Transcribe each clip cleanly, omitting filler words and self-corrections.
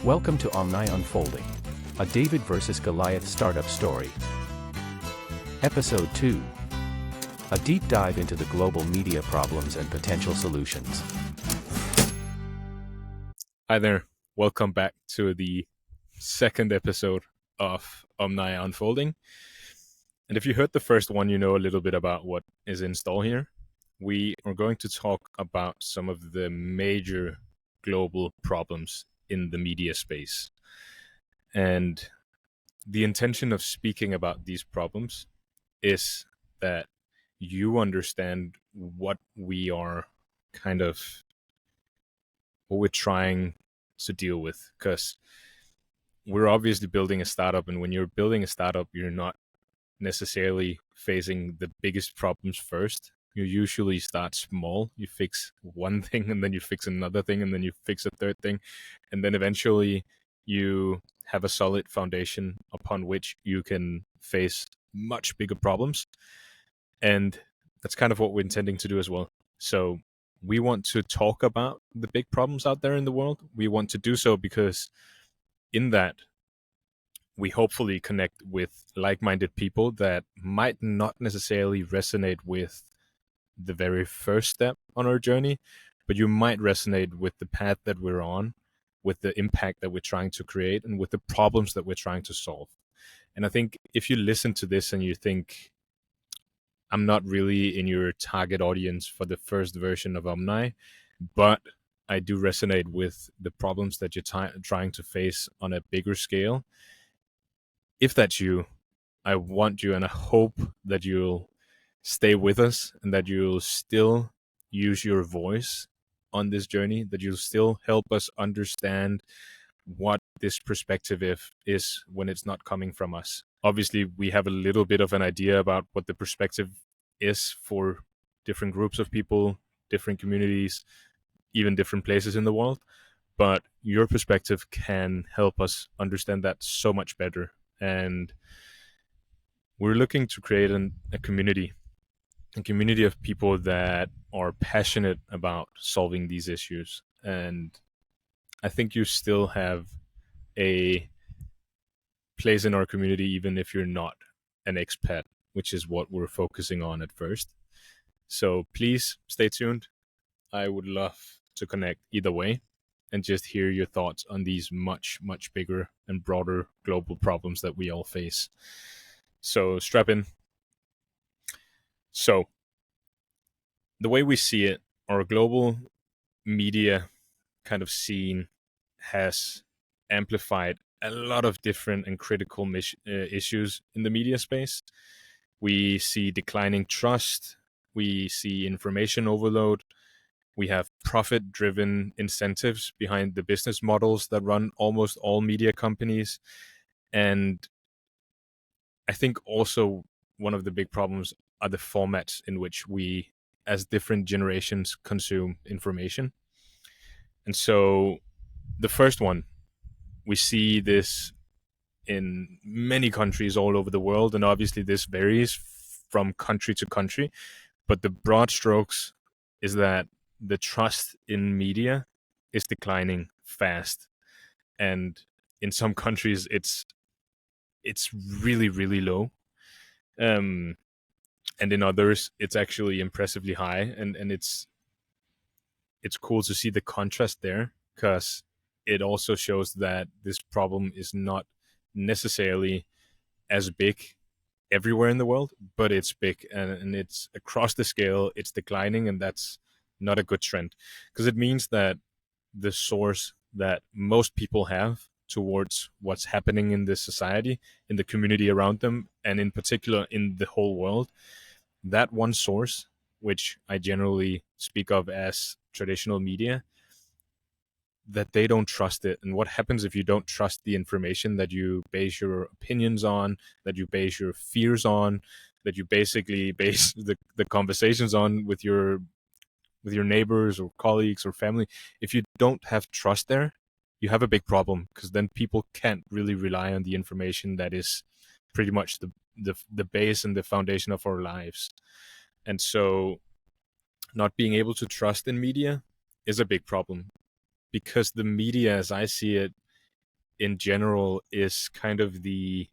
Welcome to Omni Unfolding, a David versus Goliath startup story. Episode 2. A deep dive into the global media problems and potential solutions. Hi there. Welcome back to the second episode of Omni Unfolding. And if you heard the first one, you know a little bit about what is in store here. We are going to talk about some of the major global problems in the media space. And the intention of speaking about these problems is that you understand what we're trying to deal with, because we're obviously building a startup, and when you're building a startup, you're not necessarily facing the biggest problems first. You usually start small. You fix one thing, and then you fix another thing, and then you fix a third thing, and then eventually you have a solid foundation upon which you can face much bigger problems. And that's kind of what we're intending to do as well. So we want to talk about the big problems out there in the world. We want to do so because in that, we hopefully connect with like-minded people that might not necessarily resonate with the very first step on our journey, but you might resonate with the path that we're on, with the impact that we're trying to create, and with the problems that we're trying to solve. And I think if you listen to this and you think, I'm not really in your target audience for the first version of Omni, but I do resonate with the problems that you're trying to face on a bigger scale. If that's you, I want you and I hope that you'll stay with us and that you'll still use your voice on this journey, that you'll still help us understand what this perspective is when it's not coming from us. Obviously, we have a little bit of an idea about what the perspective is for different groups of people, different communities, even different places in the world. But your perspective can help us understand that so much better. And we're looking to create a community of people that are passionate about solving these issues. And I think you still have a place in our community, even if you're not an expat, which is what we're focusing on at first. So please stay tuned. I would love to connect either way and just hear your thoughts on these much, much bigger and broader global problems that we all face. So strap in. So the way we see it, our global media kind of scene has amplified a lot of different and critical issues in the media space. We see declining trust. We see information overload. We have profit-driven incentives behind the business models that run almost all media companies. And I think also one of the big problems are the formats in which we, as different generations, consume information. And so the first one, we see this in many countries all over the world, and obviously this varies from country to country, but the broad strokes is that the trust in media is declining fast. And in some countries, it's really, really low. And in others, it's actually impressively high. And it's cool to see the contrast there, because it also shows that this problem is not necessarily as big everywhere in the world, but it's big and it's across the scale, it's declining, and that's not a good trend, because it means that the source that most people have towards what's happening in this society, in the community around them, and in particular in the whole world, that one source, which I generally speak of as traditional media, that they don't trust it. And what happens if you don't trust the information that you base your opinions on, that you base your fears on, that you basically base the conversations on with your neighbors or colleagues or family? If you don't have trust there, you have a big problem, because then people can't really rely on the information that is pretty much the base and the foundation of our lives. And so not being able to trust in media is a big problem, because the media, as I see it, in general is kind of it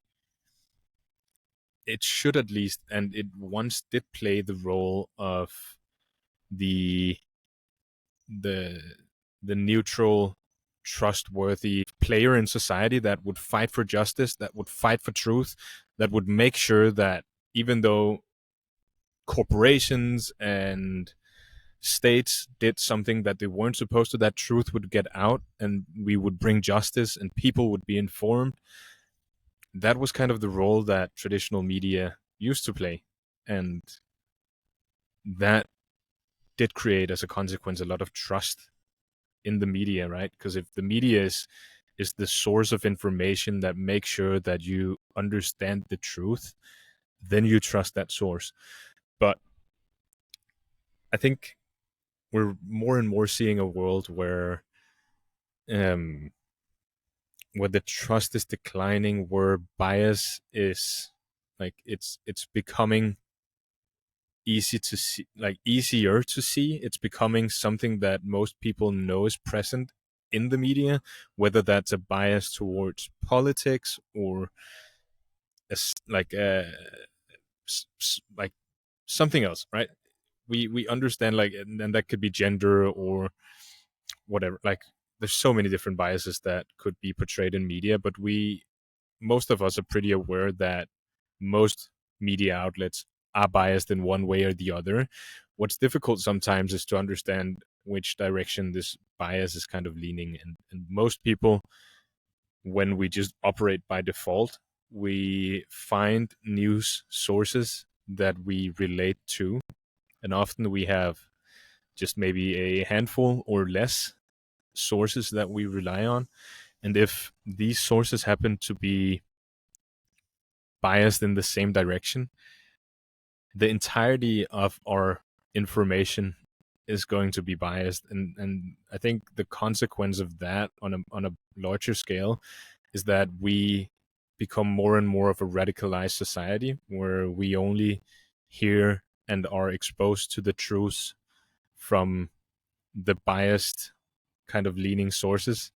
should at least, and it once did play the role of the the the neutral, trustworthy player in society that would fight for justice, that would fight for truth, that would make sure that even though corporations and states did something that they weren't supposed to, that truth would get out and we would bring justice and people would be informed. That was kind of the role that traditional media used to play. And that did create, as a consequence, a lot of trust in the media, right? Because if the media is the source of information that makes sure that you understand the truth, then you trust that source. But I think we're more and more seeing a world um where the trust is declining, where bias is like it's becoming easy to see, like easier to see. It's becoming something that most people know is present in the media, whether that's a bias towards politics or like like something else, right? We understand, like, and that could be gender or whatever. Like, there's so many different biases that could be portrayed in media, but most of us are pretty aware that most media outlets are biased in one way or the other. What's difficult sometimes is to understand which direction this bias is kind of leaning. And most people, when we just operate by default, we find news sources that we relate to. And often we have just maybe a handful or less sources that we rely on. And if these sources happen to be biased in the same direction, the entirety of our information is going to be biased. And I think the consequence of that on a larger scale is that we become more and more of a radicalized society where we only hear and are exposed to the truth from the biased kind of leaning sources,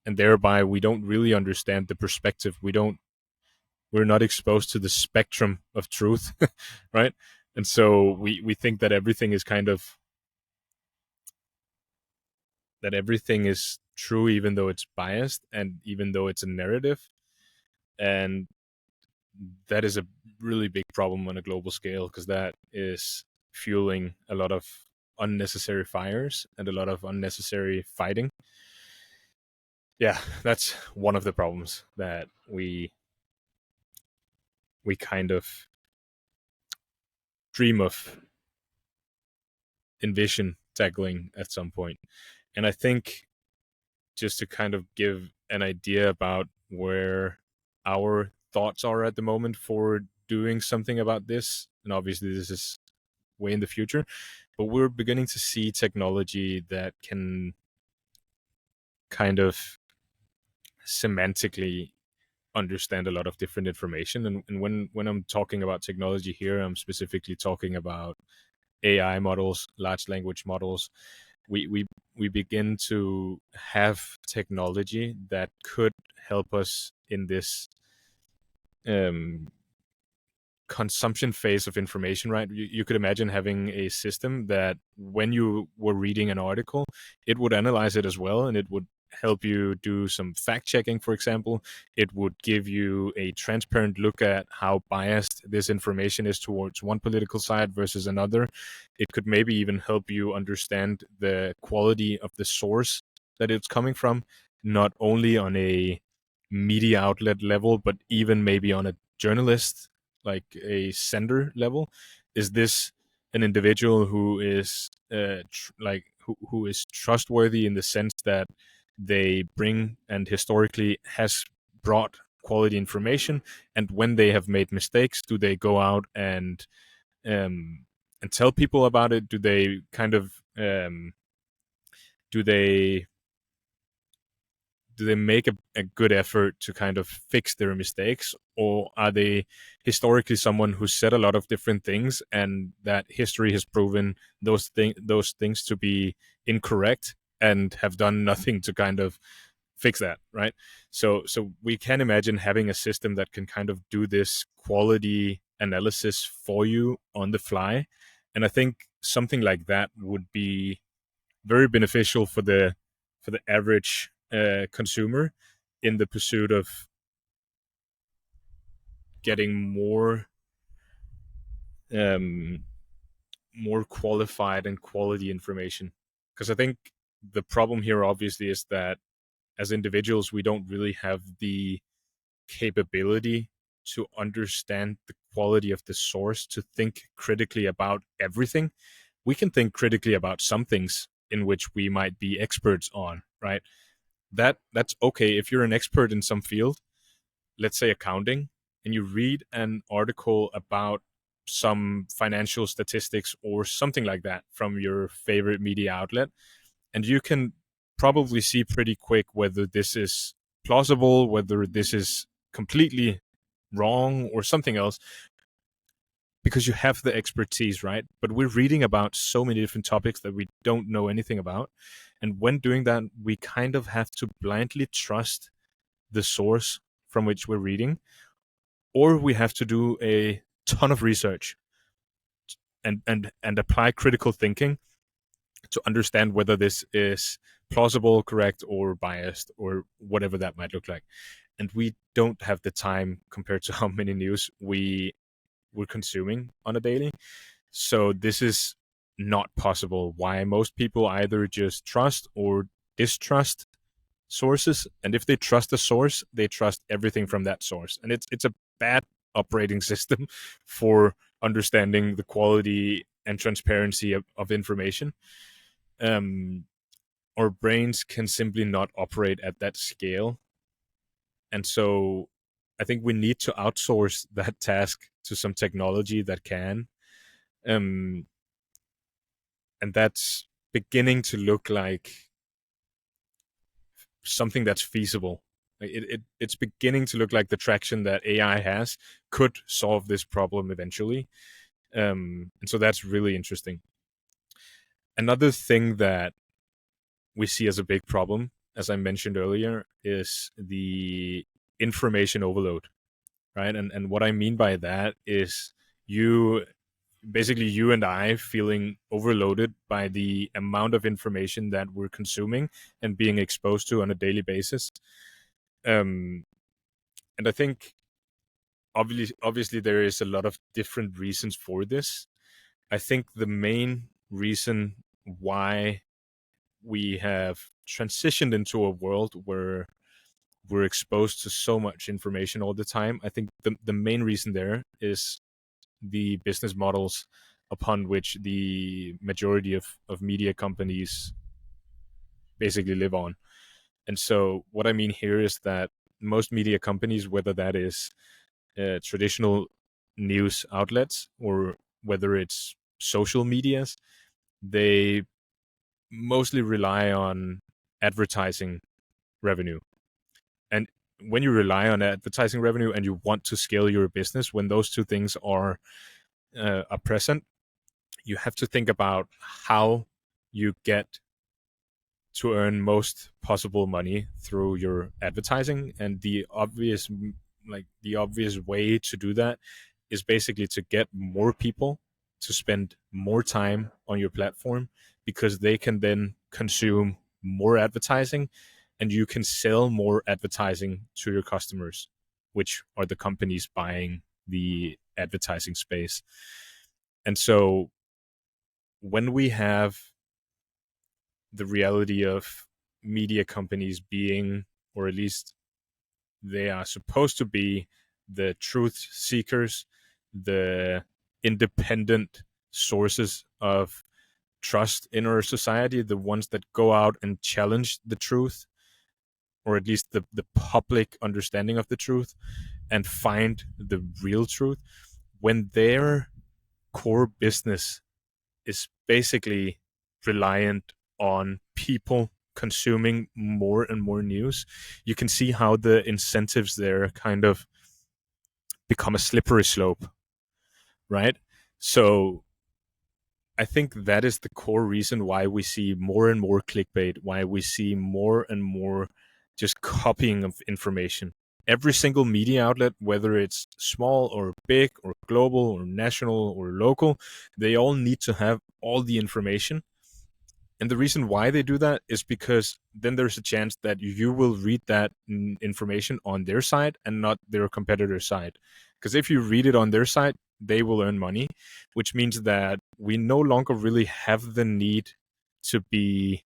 and thereby we don't really understand the perspective. We're not exposed to the spectrum of truth, right? And so we think that everything is kind of that everything is true, even though it's biased and even though it's a narrative. And that is a really big problem on a global scale, because that is fueling a lot of unnecessary fires and a lot of unnecessary fighting. Yeah, that's one of the problems that we kind of dream of, envision tackling at some point. And I think, just to kind of give an idea about where our thoughts are at the moment for doing something about this, and obviously this is way in the future, but we're beginning to see technology that can kind of semantically understand a lot of different information. And when I'm talking about technology here, I'm specifically talking about AI models, large language models. We begin to have technology that could help us in this um, consumption phase of information, right? You could imagine having a system that when you were reading an article, it would analyze it as well, and it would help you do some fact checking, for example. It would give you a transparent look at how biased this information is towards one political side versus another. It could maybe even help you understand the quality of the source that it's coming from, not only on a media outlet level, but even maybe on a journalist, like a sender level. Is this an individual who is who is trustworthy in the sense that they bring and historically has brought quality information, and when they have made mistakes, do they go out um and tell people about it? Do they kind of do they do they make a good effort to kind of fix their mistakes, or are they historically someone who said a lot of different things and that history has proven those things to be incorrect and have done nothing to kind of fix that, right? So we can imagine having a system that can kind of do this quality analysis for you on the fly. And I think something like that would be very beneficial for the average consumer in the pursuit of getting um, more qualified and quality information. Because I think the problem here obviously is that as individuals we don't really have the capability to understand the quality of the source, to think critically about everything. We can think critically about some things in which we might be experts on, right? That's okay if you're an expert in some field, let's say accounting, and you read an article about some financial statistics or something like that from your favorite media outlet, and you can probably see pretty quick whether this is plausible, whether this is completely wrong or something else, because you have the expertise, right? But we're reading about so many different topics that we don't know anything about. And when doing that, we kind of have to blindly trust the source from which we're reading, or we have to do a ton of research and apply critical thinking to understand whether this is plausible, correct, or biased, or whatever that might look like. And we don't have the time compared to how many news we're consuming on a daily. So this is not possible. Why most people either just trust or distrust sources, and if they trust a source, they trust everything from that source, and it's a bad operating system for understanding the quality and transparency of information. Um, our brains can simply not operate at that scale, and so I think we need to outsource that task to some technology that can, um, and that's beginning to look like something that's feasible. It's beginning to look like the traction that AI has could solve this problem eventually. And so that's really interesting. Another thing that we see as a big problem, as I mentioned earlier, is the information overload, right? And what I mean by that is you basically you and I feeling overloaded by the amount of information that we're consuming and being exposed to on a daily basis. Um, and I think obviously there is a lot of different reasons for this. I think the main reason why we have transitioned into a world where we're exposed to so much information all the time, I think the main reason there is the business models upon which the majority of media companies basically live on. And so what I mean here is that most media companies, whether that is traditional news outlets or whether it's social medias, they mostly rely on advertising revenue. And when you rely on advertising revenue and you want to scale your business, when those two things are present, you have to think about how you get to earn most possible money through your advertising. And the obvious way to do that is basically to get more people to spend more time on your platform, because they can then consume more advertising and you can sell more advertising to your customers, which are the companies buying the advertising space. And so when we have the reality of media companies being, or at least they are supposed to be, the truth seekers, the independent sources of trust in our society, the ones that go out and challenge the truth, or at least the public understanding of the truth, and find the real truth, when their core business is basically reliant on people consuming more and more news, you can see how the incentives there kind of become a slippery slope, right? So I think that is the core reason why we see more and more clickbait, why we see more and more just copying of information. Every single media outlet, whether it's small or big or global or national or local, they all need to have all the information. And the reason why they do that is because then there's a chance that you will read that information on their side and not their competitor's side. Because if you read it on their side, they will earn money, which means that we no longer really have the need to be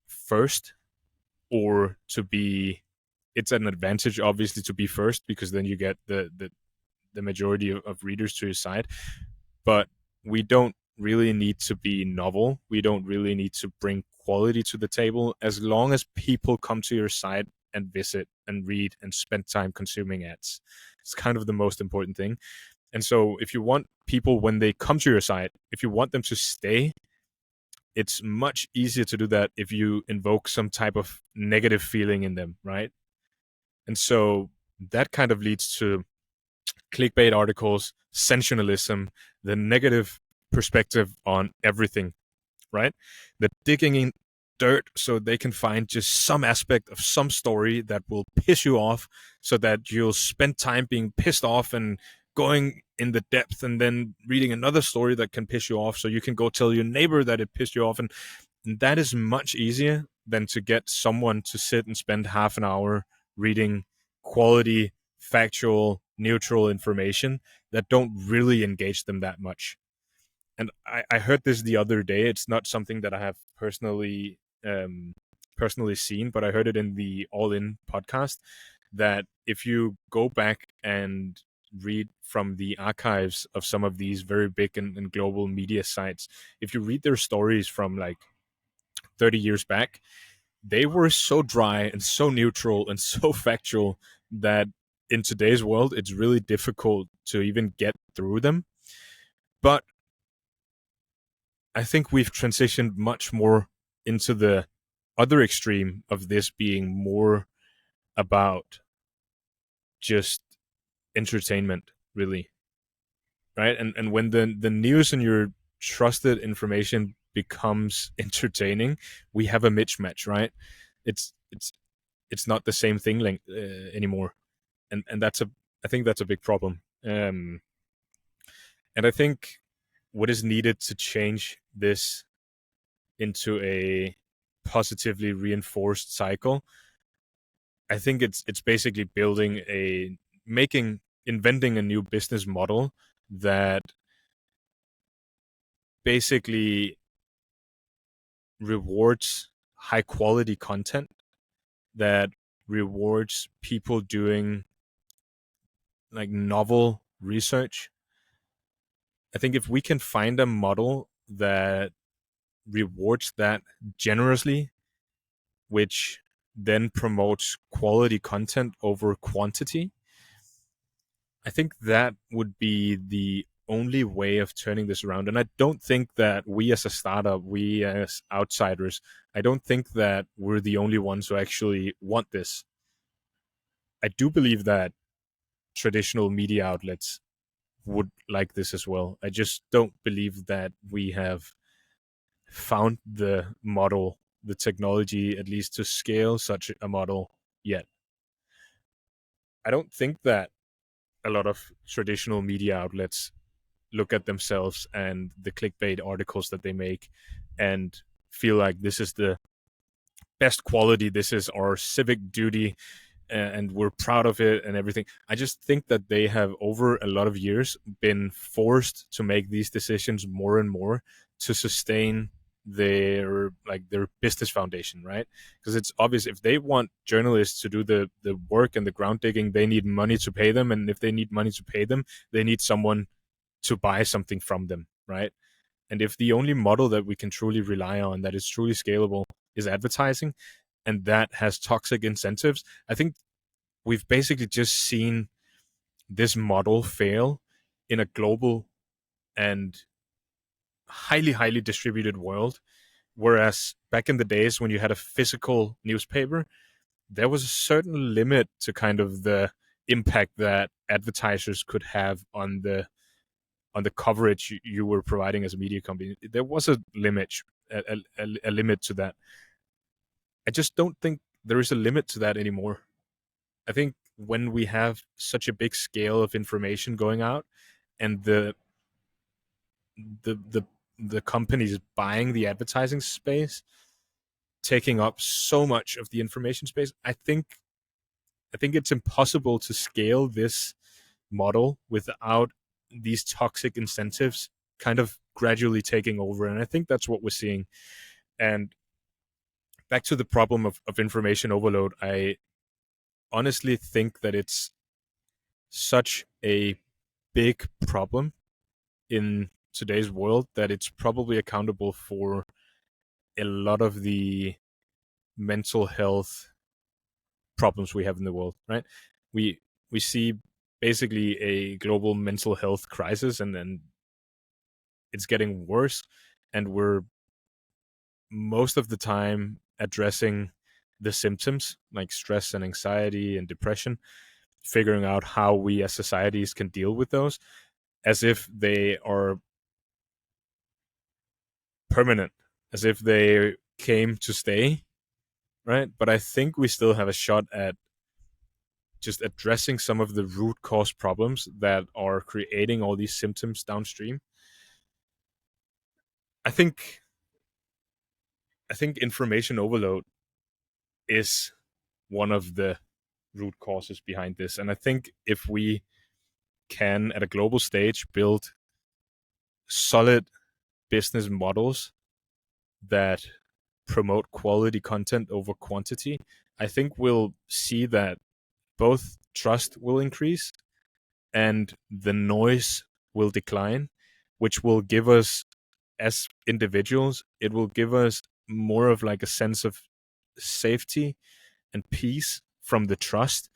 first or to be. It's an advantage, obviously, to be first because then you get the majority of readers to your side. But we don't really need to be novel. We don't really need to bring quality to the table as long as people come to your site and visit and read and spend time consuming ads. It's kind of the most important thing. And so if you want people, when they come to your site, if you want them to stay, it's much easier to do that if you invoke some type of negative feeling in them, right? And so that kind of leads to clickbait articles, sensationalism, the negative perspective on everything, right? They're digging in dirt so they can find just some aspect of some story that will piss you off so that you'll spend time being pissed off and going in the depth and then reading another story that can piss you off so you can go tell your neighbor that it pissed you off. And that is much easier than to get someone to sit and spend half an hour reading quality, factual, neutral information that don't really engage them that much. And I heard this the other day. It's not something that I have personally seen, but I heard it in the All In podcast that if you go back and read from the archives of some of these very big and global media sites, if you read their stories from like 30 years back, they were so dry and so neutral and so factual that in today's world, it's really difficult to even get through them. But I think we've transitioned much more into the other extreme of this being more about just entertainment, really, right? And when the news and your trusted information becomes entertaining, we have a mismatch, right? It's it's it's not the same thing anymore, and I think that's a big problem. And I think what is needed to change this into a positively reinforced cycle, I think it's basically building a making inventing a new business model that basically rewards high quality content, that rewards people doing like novel research. I think if we can find a model that rewards that generously, which then promotes quality content over quantity, I think that would be the only way of turning this around. And I don't think that we as a startup, we as outsiders, I don't think that we're the only ones who actually want this. I do believe that traditional media outlets would like this as well. I just don't believe that we have found the model, the technology, at least to scale such a model yet. I don't think that a lot of traditional media outlets look at themselves and the clickbait articles that they make and feel like this is the best quality, this is our civic duty, and we're proud of it and everything. I just think that they have over a lot of years been forced to make these decisions more and more to sustain their business foundation, right? Because it's obvious if they want journalists to do the work and the ground digging, they need money to pay them, and if they need money to pay them, they need someone to buy something from them, right? And if the only model that we can truly rely on that is truly scalable is advertising, and that has toxic incentives, I think we've basically just seen this model fail in a global and highly distributed world. Whereas back in the days when you had a physical newspaper, there was a certain limit to kind of the impact that advertisers could have on the coverage you were providing as a media company. There was a limit to that. I just don't think there is a limit to that anymore. I think when we have such a big scale of information going out, and the the the companies buying the advertising space, taking up so much of the information space, I think it's impossible to scale this model without these toxic incentives kind of gradually taking over. And I think that's what we're seeing. And back to the problem of information overload, I honestly think that it's such a big problem in today's world that it's probably accountable for a lot of the mental health problems we have in the world, right? We we see basically a global mental health crisis, and then it's getting worse, and we're most of the time addressing the symptoms like stress and anxiety and depression, figuring out how we as societies can deal with those as if they are permanent, as if they came to stay, right? But I think we still have a shot at just addressing some of the root cause problems that are creating all these symptoms downstream. I think I think information overload is one of the root causes behind this. And I think if we can, at a global stage, build solid business models that promote quality content over quantity, I think we'll see that both trust will increase and the noise will decline, which will give us, as individuals, it will give us more of like a sense of safety and peace from the trust.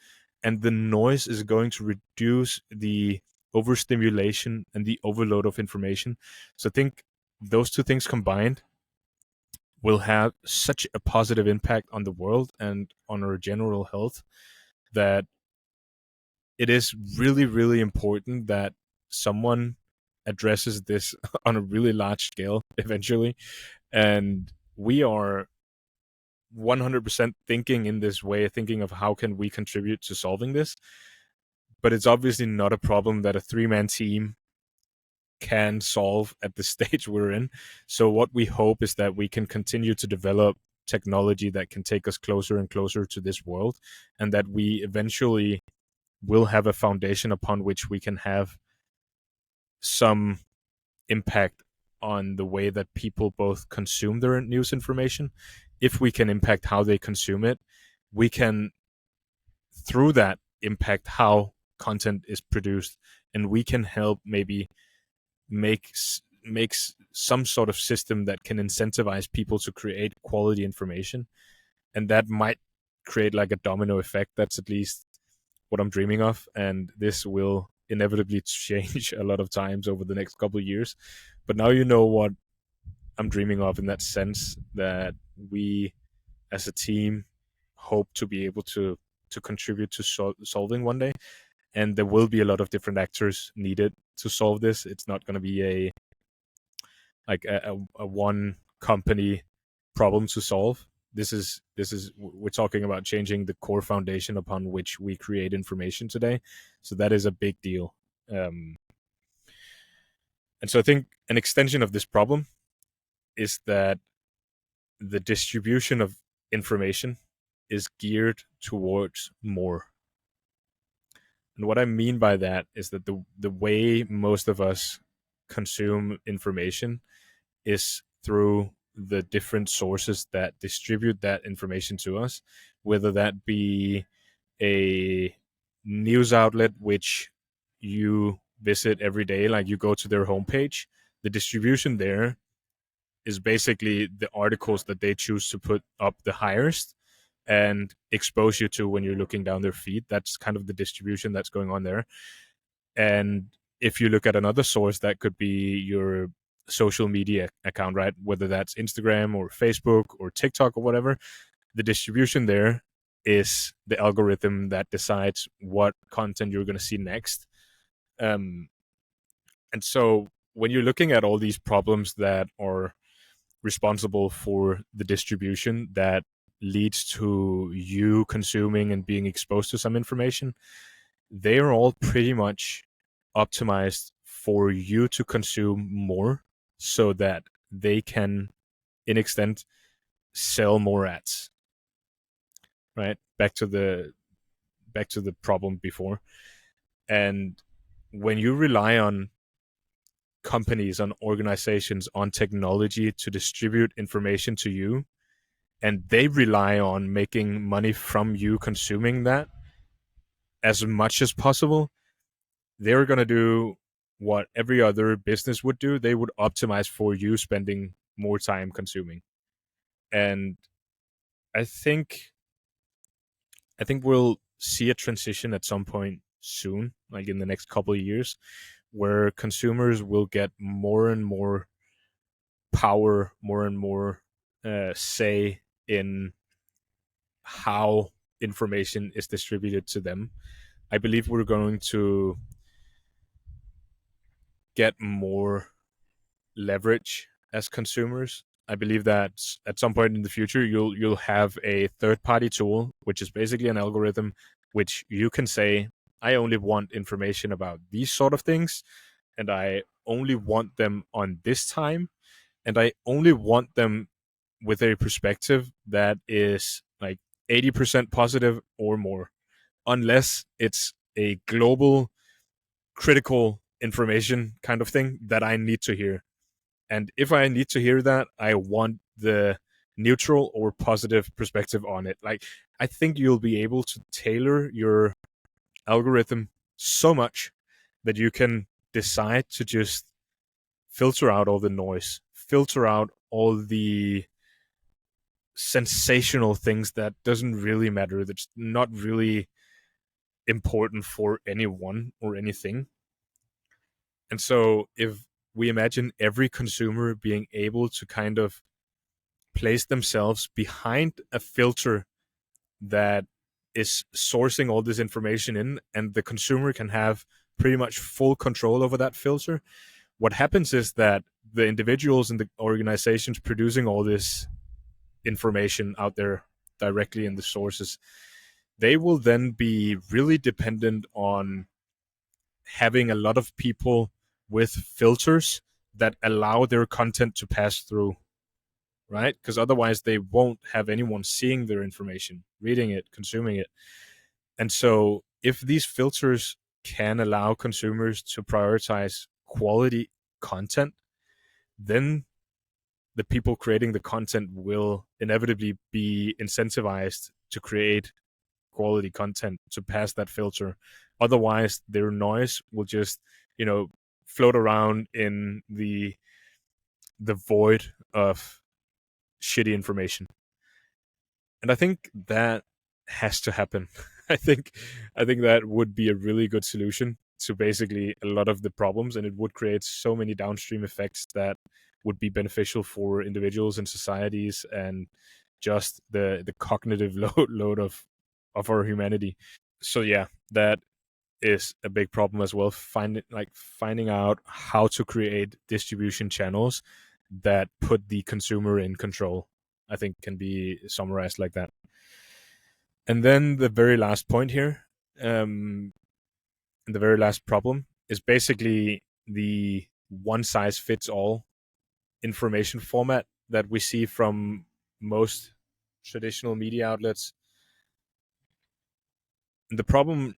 And the noise is going to reduce the overstimulation and the overload of information. So I think those two things combined will have such a positive impact on the world and on our general health that it is really, really important that someone addresses this on a really large scale eventually. And we are 100% thinking in this way, thinking of how can we contribute to solving this. But it's obviously not a problem that a three-man team can solve at the stage we're in. So what we hope is that we can continue to develop technology that can take us closer and closer to this world, and that we eventually will have a foundation upon which we can have some impact on the way that people both consume their news information. If we can impact how they consume it, we can, through that, impact how content is produced, and we can help maybe makes some sort of system that can incentivize people to create quality information, and that might create like a domino effect. That's at least what I'm dreaming of, and this will inevitably change a lot of times over the next couple of years. But now you know what I'm dreaming of in that sense, that we as a team hope to be able to contribute to solving one day, and there will be a lot of different actors needed to solve this. It's not going to be a one company problem to solve. This is we're talking about changing the core foundation upon which we create information today. So that is a big deal. And so I think an extension of this problem is that the distribution of information is geared towards more. And what I mean by that is that the way most of us consume information is through the different sources that distribute that information to us, whether that be a news outlet which you visit every day, like you go to their homepage. The distribution there is basically the articles that they choose to put up the highest and expose you to when you're looking down their feed. That's kind of the distribution that's going on there. And if you look at another source, that could be your social media account, right? Whether that's Instagram or Facebook or TikTok or whatever, the distribution there is the algorithm that decides what content you're going to see next. And so when you're looking at all these problems that are responsible for the distribution that leads to you consuming and being exposed to some information, they are all pretty much optimized for you to consume more so that they can, in extent, sell more ads. Right? Back to the problem before. And when you rely on companies, on organizations, on technology to distribute information to you, and they rely on making money from you consuming that as much as possible, they're going to do what every other business would do. They would optimize for you spending more time consuming. And I think we'll see a transition at some point soon, like in the next couple of years, where consumers will get more and more power, more and more say in how information is distributed to them. I believe we're going to get more leverage as consumers. I believe that at some point in the future, you'll have a third party tool, which is basically an algorithm, which you can say, I only want information about these sort of things, and I only want them on this time, and I only want them with a perspective that is like 80% positive or more, unless it's a global critical information kind of thing that I need to hear. And if I need to hear that, I want the neutral or positive perspective on it. Like, I think you'll be able to tailor your algorithm so much that you can decide to just filter out all the noise, filter out all the sensational things that doesn't really matter, that's not really important for anyone or anything. And so if we imagine every consumer being able to kind of place themselves behind a filter that is sourcing all this information in, and the consumer can have pretty much full control over that filter, what happens is that the individuals and the organizations producing all this information out there directly in the sources, they will then be really dependent on having a lot of people with filters that allow their content to pass through, right? Because otherwise they won't have anyone seeing their information, reading it, consuming it. And so if these filters can allow consumers to prioritize quality content, then the people creating the content will inevitably be incentivized to create quality content to pass that filter. Otherwise, their noise will just, float around in the void of shitty information. And I think that has to happen. I think that would be a really good solution to basically a lot of the problems, and it would create so many downstream effects that would be beneficial for individuals and societies, and just the cognitive load of our humanity. So yeah, that is a big problem as well. Finding out how to create distribution channels that put the consumer in control, I think, can be summarized like that. And then the very last point here, the very last problem, is basically the one size fits all information format that we see from most traditional media outlets. The problem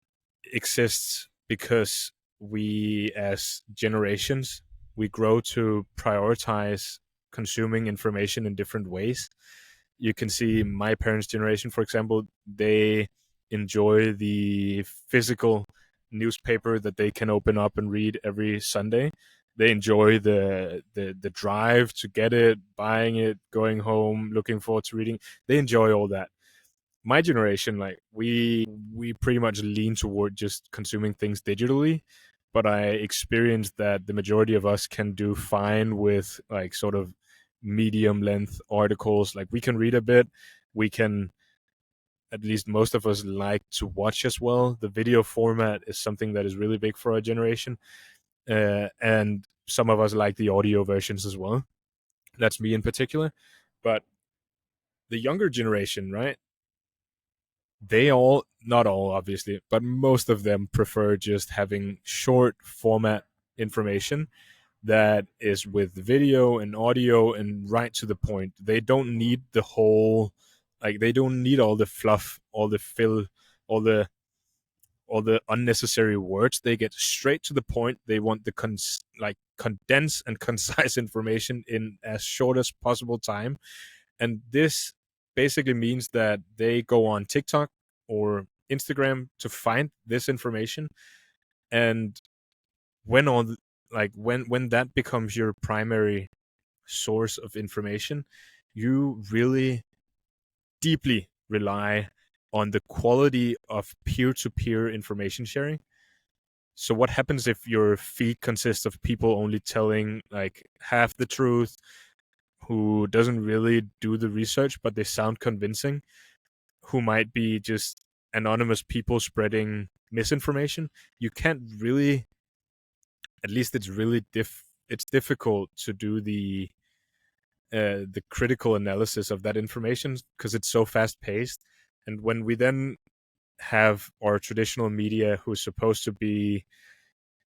exists because we, as generations, we grow to prioritize consuming information in different ways. You can see my parents' generation, for example, they enjoy the physical newspaper that they can open up and read every Sunday. They enjoy the drive to get it, buying it, going home, looking forward to reading. They enjoy all that. My generation, like, we pretty much lean toward just consuming things digitally, but I experienced that the majority of us can do fine with like sort of medium length articles. Like, we can read a bit, we can, at least most of us, like to watch as well. The video format is something that is really big for our generation, and some of us like the audio versions as well. That's me in particular. But the younger generation, right? They all, not all obviously, but most of them prefer just having short format information that is with video and audio and right to the point. They don't need the whole, like, they don't need all the fluff, all the fill, all the unnecessary words. They get straight to the point. They want the condensed and concise information in as short as possible time. And this basically means that they go on TikTok or Instagram to find this information. And when on when that becomes your primary source of information, you really deeply rely on the quality of peer-to-peer information sharing. So what happens if your feed consists of people only telling like half the truth, who doesn't really do the research but they sound convincing, who might be just anonymous people spreading misinformation? You can't really, at least it's really it's difficult to do the critical analysis of that information because it's so fast paced. And when we then have our traditional media, who's supposed to be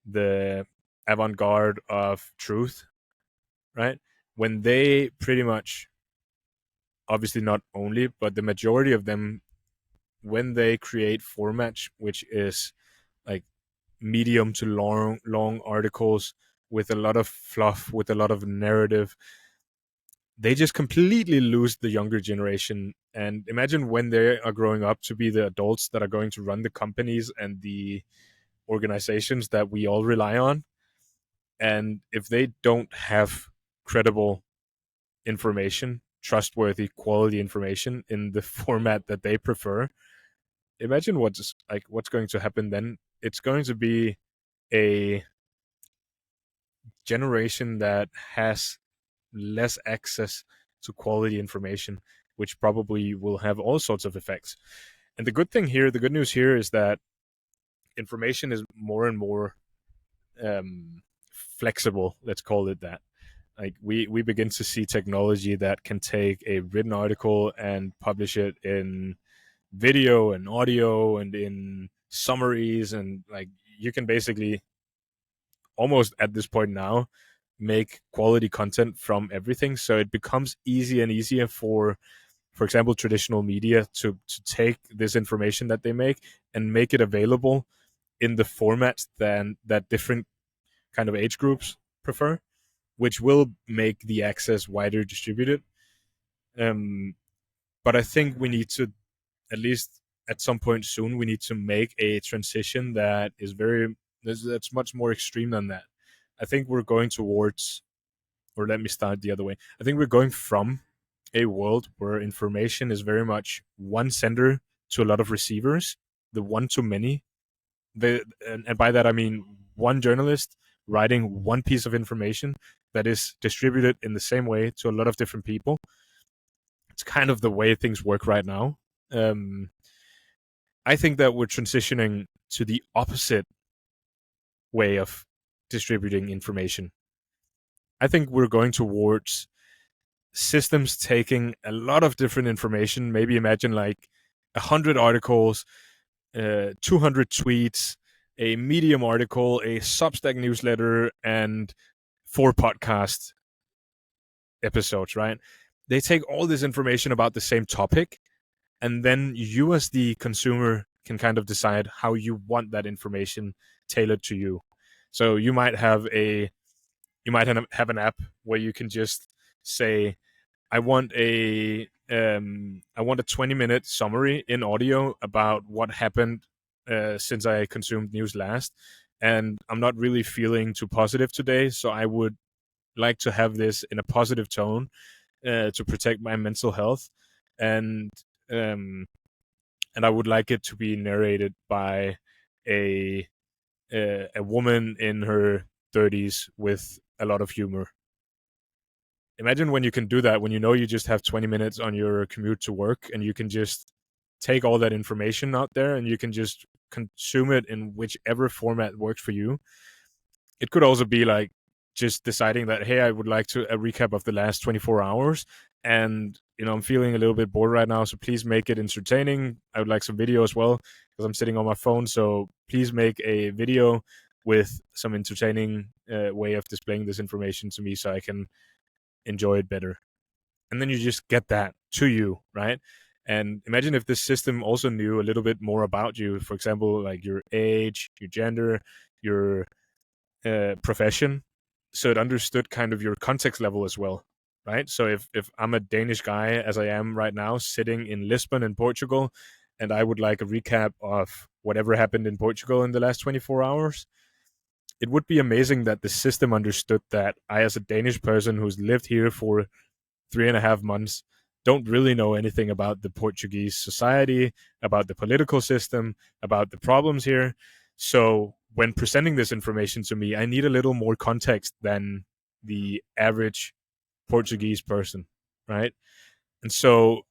the avant-garde of truth, right? When they pretty much, obviously not only, but the majority of them, when they create formats which is like medium to long articles with a lot of fluff, with a lot of narrative, they just completely lose the younger generation. And imagine when they are growing up to be the adults that are going to run the companies and the organizations that we all rely on. And if they don't have credible information, trustworthy, quality information in the format that they prefer, imagine what's going to happen then. It's going to be a generation that has less access to quality information, which probably will have all sorts of effects. And the good news here is that information is more and more flexible. Let's call it that. Like we begin to see technology that can take a written article and publish it in video and audio and in summaries, and like you can basically almost at this point now make quality content from everything. So it becomes easier and easier for example, traditional media to take this information that they make and make it available in the formats that different kind of age groups prefer, which will make the access wider distributed. Um, but I think we need to, at least at some point soon, we need to make a transition that is that's much more extreme than that. I think we're going towards, or let me start the other way. I think we're going from a world where information is very much one sender to a lot of receivers, the one to many. And by that I mean one journalist writing one piece of information that is distributed in the same way to a lot of different people. It's kind of the way things work right now. Um, I think that we're transitioning to the opposite way of distributing information. I think we're going towards systems taking a lot of different information. Maybe imagine like 100 articles, 200 tweets, a Medium article, a Substack newsletter, and 4 podcast episodes, right? They take all this information about the same topic, and then you as the consumer can kind of decide how you want that information tailored to you. So you might have an app where you can just say, I want a 20-minute summary in audio about what happened since I consumed news last, and I'm not really feeling too positive today, so I would like to have this in a positive tone to protect my mental health, and um, and I would like it to be narrated by a a woman in her 30s with a lot of humor. Imagine when you can do that, when you know you just have 20 minutes on your commute to work and you can just take all that information out there and you can just consume it in whichever format works for you. It could also be like just deciding that, hey, I would like to a recap of the last 24 hours, and I'm feeling a little bit bored right now, so please make it entertaining. I would like some video as well because I'm sitting on my phone. So please make a video with some entertaining way of displaying this information to me so I can enjoy it better. And then you just get that to you, right? And imagine if this system also knew a little bit more about you. For example, like your age, your gender, your profession, so it understood kind of your context level as well, right? So if I'm a Danish guy, as I am right now, sitting in Lisbon in Portugal, and I would like a recap of whatever happened in Portugal in the last 24 hours, it would be amazing that the system understood that I, as a Danish person who's lived here for 3.5 months, don't really know anything about the Portuguese society, about the political system, about the problems here. So when presenting this information to me, I need a little more context than the average Portuguese person, right? And so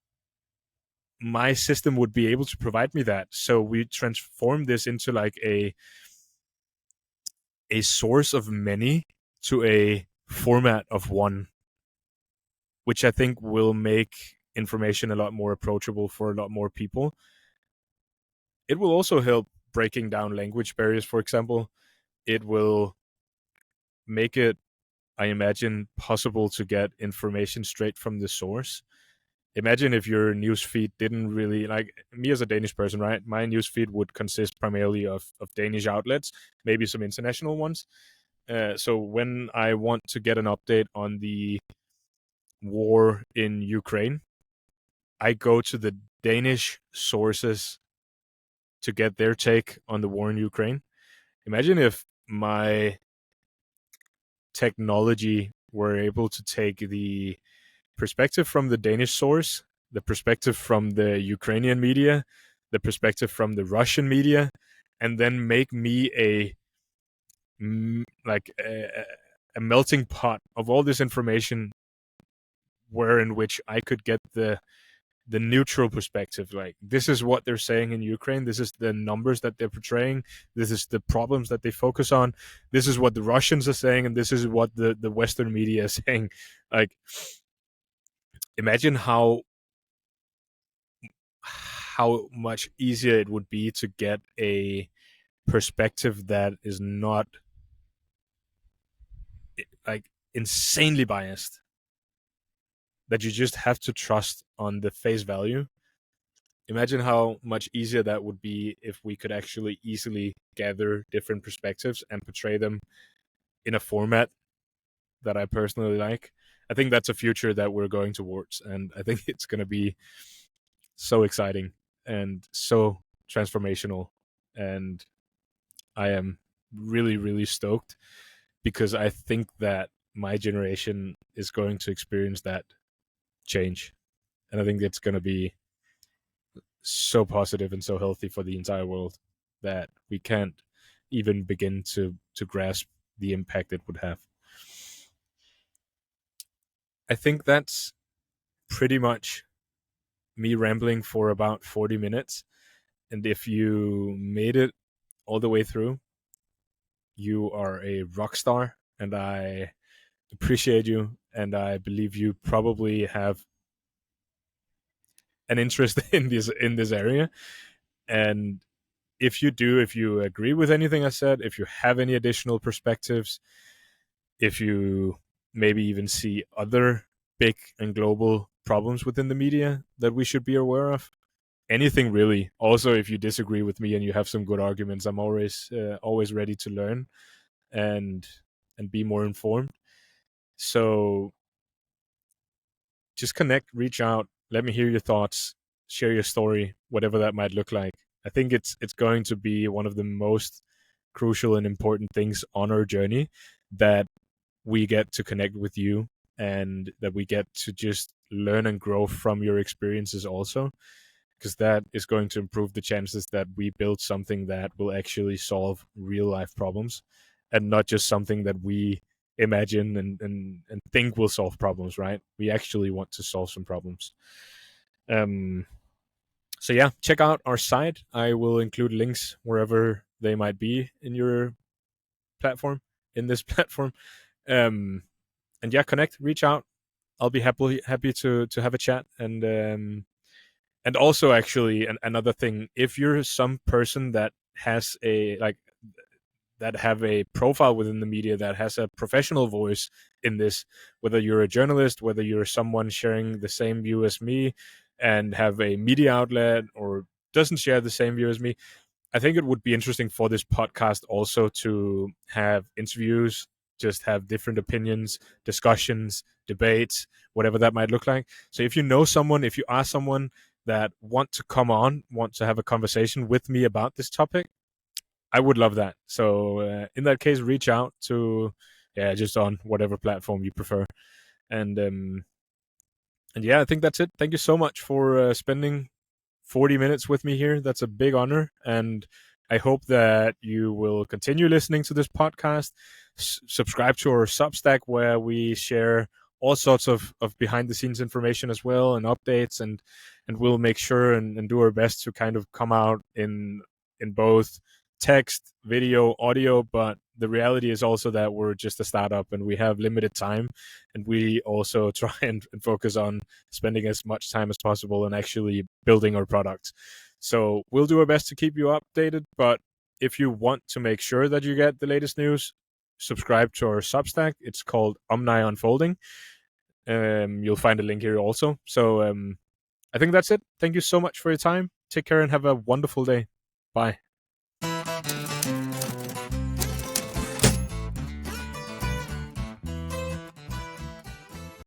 my system would be able to provide me that. So we transform this into like a source of many to a format of one, which I think will make information a lot more approachable for a lot more people. It will also help breaking down language barriers, for example. It will make it, I imagine, possible to get information straight from the source. Imagine if your news feed didn't really, like me as a Danish person, right? My news feed would consist primarily of Danish outlets, maybe some international ones. So when I want to get an update on the war in Ukraine, I go to the Danish sources to get their take on the war in Ukraine. Imagine if my technology were able to take the perspective from the Danish source, the perspective from the Ukrainian media, the perspective from the Russian media, and then make me a melting pot of all this information, where in which I could get the neutral perspective. Like, this is what they're saying in Ukraine, this is the numbers that they're portraying, this is the problems that they focus on, this is what the Russians are saying, and this is what the Western media is saying. Like, imagine how much easier it would be to get a perspective that is not like insanely biased, that you just have to trust on the face value. Imagine how much easier that would be if we could actually easily gather different perspectives and portray them in a format that I personally like. I think that's a future that we're going towards, and I think it's going to be so exciting and so transformational. And I am really, really stoked because I think that my generation is going to experience that change. And I think it's going to be so positive and so healthy for the entire world that we can't even begin to grasp the impact it would have. I think that's pretty much me rambling for about 40 minutes. And if you made it all the way through, you are a rock star, and I appreciate you. And I believe you probably have an interest in this area. And if you do, if you agree with anything I said, if you have any additional perspectives, if you maybe even see other big and global problems within the media that we should be aware of, anything really. Also, if you disagree with me and you have some good arguments, I'm always ready to learn and be more informed. So just connect, reach out, let me hear your thoughts, share your story, whatever that might look like. I think it's going to be one of the most crucial and important things on our journey, that we get to connect with you and that we get to just learn and grow from your experiences also, because that is going to improve the chances that we build something that will actually solve real life problems and not just something that we imagine and think will solve problems, right? We actually want to solve some problems. Um, so yeah, check out our site. I will include links wherever they might be in your platform, in this platform. And yeah, connect, reach out. I'll be happy to have a chat. And also, actually, another thing, if you're some person that has a like that have a profile within the media, that has a professional voice in this, whether you're a journalist, whether you're someone sharing the same view as me and have a media outlet, or doesn't share the same view as me, I think it would be interesting for this podcast also to have interviews, just have different opinions, discussions, debates, whatever that might look like. So if you know someone, if you are someone that want to come on, want to have a conversation with me about this topic, I would love that. So in that case, reach out to, just on whatever platform you prefer. And yeah, I think that's it. Thank you so much for spending 40 minutes with me here. That's a big honor. And I hope that you will continue listening to this podcast. Subscribe to our Substack, where we share all sorts of behind the scenes information as well, and updates, and we'll make sure and do our best to kind of come out in both text, video, audio. But the reality is also that we're just a startup and we have limited time, and we also try and focus on spending as much time as possible on actually building our products. So we'll do our best to keep you updated, but if you want to make sure that you get the latest news, subscribe to our Substack. It's called Omni Unfolding. You'll find a link here also. So I think that's it. Thank you so much for your time. Take care and have a wonderful day. Bye.